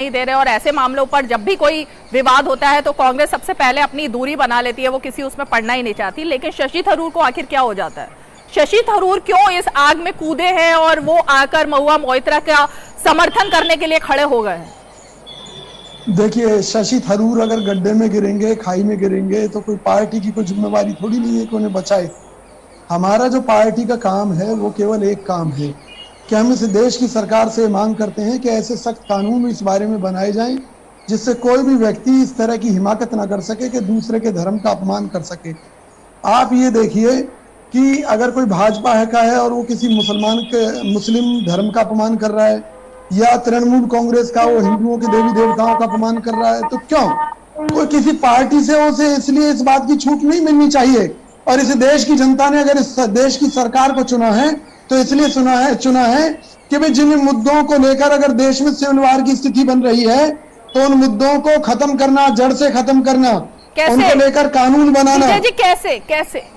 नहीं दे रहे, और ऐसे मामलों पर जब भी कोई विवाद होता है तो कांग्रेस सबसे पहले अपनी दूरी बना लेती है, वो किसी उसमें पड़ना ही नहीं चाहती। लेकिन शशि थरूर को आखिर क्या हो जाता है? शशि थरूर क्यों इस आग में कूदे हैं और वो आकर महुआ मोइत्रा का समर्थन करने के लिए खड़े हो गए हैं? देखिए, शशि थरूर अगर गड्ढे में गिरेंगे, खाई में गिरेंगे, तो कोई पार्टी की कोई जिम्मेवारी थोड़ी नहीं है कि उन्हें बचाए। हमारा जो पार्टी का काम है वो केवल एक काम है कि हम इस देश की सरकार से मांग करते हैं कि ऐसे सख्त कानून इस बारे में बनाए जाएं जिससे कोई भी व्यक्ति इस तरह की हिमाकत ना कर सके कि दूसरे के धर्म का अपमान कर सके। आप ये देखिए कि अगर कोई भाजपा का है और वो किसी मुस्लिम धर्म का अपमान कर रहा है, या तृणमूल कांग्रेस का वो हिंदुओं के देवी देवताओं का अपमान कर रहा है, तो क्यों कोई किसी पार्टी से उसे इसलिए इस बात की छूट नहीं मिलनी चाहिए। और इस देश की जनता ने अगर इस देश की सरकार को चुना है तो इसलिए चुना है कि भाई जिन मुद्दों को लेकर अगर देश में सिविल वार की स्थिति बन रही है तो उन मुद्दों को खत्म करना, जड़ से खत्म करना, उनको लेकर कानून बनाना। जी कैसे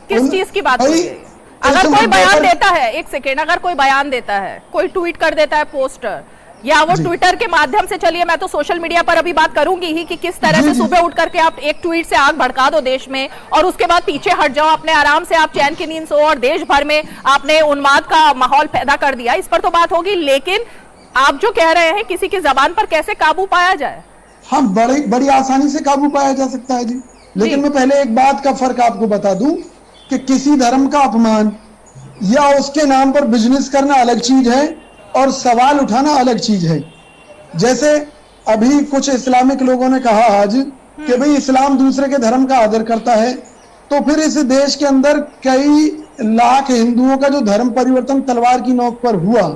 किस चीज की बात हो रही है? अगर कोई बयान देता है, एक सेकेंड, अगर कोई बयान देता है, कोई ट्वीट कर देता है पोस्टर, या वो ट्विटर के माध्यम से, चलिए मैं तो सोशल मीडिया पर अभी बात करूंगी ही कि किस तरह से सुबह उठ करके आप एक ट्वीट से आग भड़का दो देश में और उसके बाद पीछे हट जाओ, अपने आराम से आप चैन की नींद सो, और देश भर में आपने उन्माद का माहौल पैदा कर दिया, इस पर तो बात होगी। लेकिन आप जो कह रहे हैं किसी की जबान पर कैसे काबू पाया जाए? हाँ, बड़ी आसानी से काबू पाया जा सकता है जी। लेकिन मैं पहले एक बात का फर्क आपको बता दूं कि किसी धर्म का अपमान या उसके नाम पर बिजनेस करना अलग चीज है और सवाल उठाना अलग चीज है। जैसे अभी कुछ इस्लामिक लोगों ने कहा आज कि भाई इस्लाम दूसरे के धर्म का आदर करता है, तो फिर इस देश के अंदर कई लाख हिंदुओं का जो धर्म परिवर्तन तलवार की नोक पर हुआ,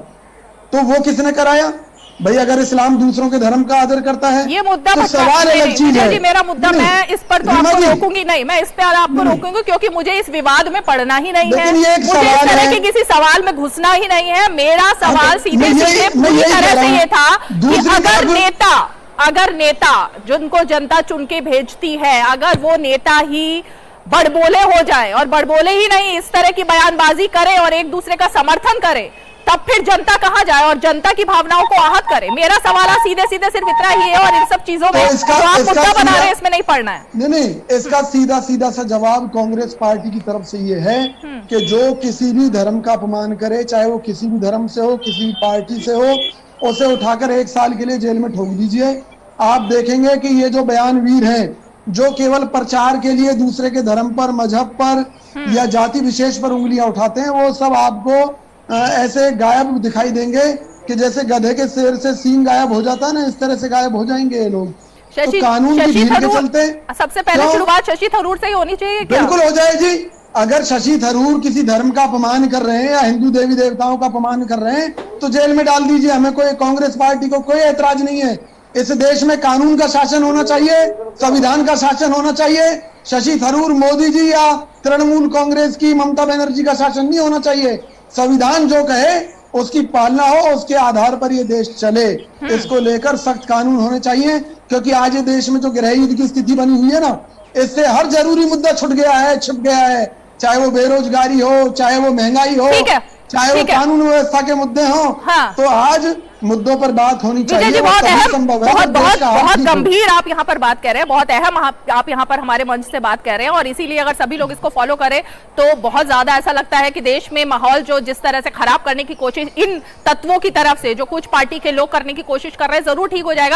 तो वो किसने कराया? भाई अगर इस्लाम दूसरों के धर्म का आदर करता है, ये मुद्दा तो सवाल अलग चीज है। मेरा मुद्दा, मैं इस पर तो आपको रोकूंगी नहीं, मैं इस पर आपको रोकूंगी क्योंकि मुझे इस विवाद में पड़ना ही नहीं है, मुझे इस तरह के किसी सवाल में घुसना ही नहीं है। मेरा सवाल सीधे पूरी तरह से ये था कि अगर नेता जिनको जनता चुन के भेजती है, अगर वो नेता ही बड़बोले हो जाए, और बड़बोले ही नहीं, इस तरह की बयानबाजी करे और एक दूसरे का समर्थन करे, तब फिर जनता कहाँ जाए और जनता की भावनाओं को आहत करे। मेरा सवाल सीधे सिर्फ इतना ही है, और इन सब चीजों में तो आप मुद्दा बना रहे हैं, इसमें नहीं पड़ना है। नहीं, इसका सीधा सा जवाब कांग्रेस पार्टी की तरफ से ये है कि जो किसी भी धर्म का अपमान करे, चाहे वो किसी भी धर्म से हो, किसी भी पार्टी से हो, उसे उठाकर 1 साल के लिए जेल में ठोक दीजिए। आप देखेंगे कि ये जो बयानवीर हैं, जो केवल प्रचार के लिए दूसरे के धर्म पर, मजहब पर या जाति विशेष पर उंगलियां उठाते हैं, वो सब आपको ऐसे गायब दिखाई देंगे कि जैसे गधे के सिर से सींग गायब हो जाता है ना, इस तरह से गायब हो जाएंगे ये लोग। तो कानून की ढील के चलते सबसे पहले शुरुआत शशि थरूर से ही होनी चाहिए क्या? बिल्कुल हो जाए जी। अगर शशि थरूर किसी धर्म का अपमान कर रहे हैं या हिंदू देवी देवताओं का अपमान कर रहे हैं तो जेल में डाल दीजिए, हमें कोई, कांग्रेस पार्टी को कोई ऐतराज नहीं है। इस देश में कानून का शासन होना चाहिए, संविधान का शासन होना चाहिए। शशि थरूर, मोदी जी या तृणमूल कांग्रेस की ममता बनर्जी का शासन नहीं होना चाहिए। संविधान जो कहे उसकी पालना हो, उसके आधार पर ये देश चले। इसको लेकर सख्त कानून होने चाहिए, क्योंकि आज ये देश में जो गृह युद्ध की स्थिति बनी हुई है ना, इससे हर जरूरी मुद्दा छुप गया है, चाहे वो बेरोजगारी हो, चाहे वो महंगाई हो, चाहे वो कानून व्यवस्था के मुद्दे हो। हाँ। तो आज मुद्दों पर बात होनी चाहिए। बहुत अहम, बहुत गंभीर आप यहाँ पर बात कर रहे हैं, बहुत अहम आप यहाँ पर हमारे मंच से बात कर रहे हैं, और इसीलिए अगर सभी लोग इसको फॉलो करें तो बहुत ज्यादा ऐसा लगता है कि देश में माहौल जो जिस तरह से खराब करने की कोशिश इन तत्वों की तरफ से, जो कुछ पार्टी के लोग करने की कोशिश कर रहे हैं, जरूर ठीक हो जाएगा।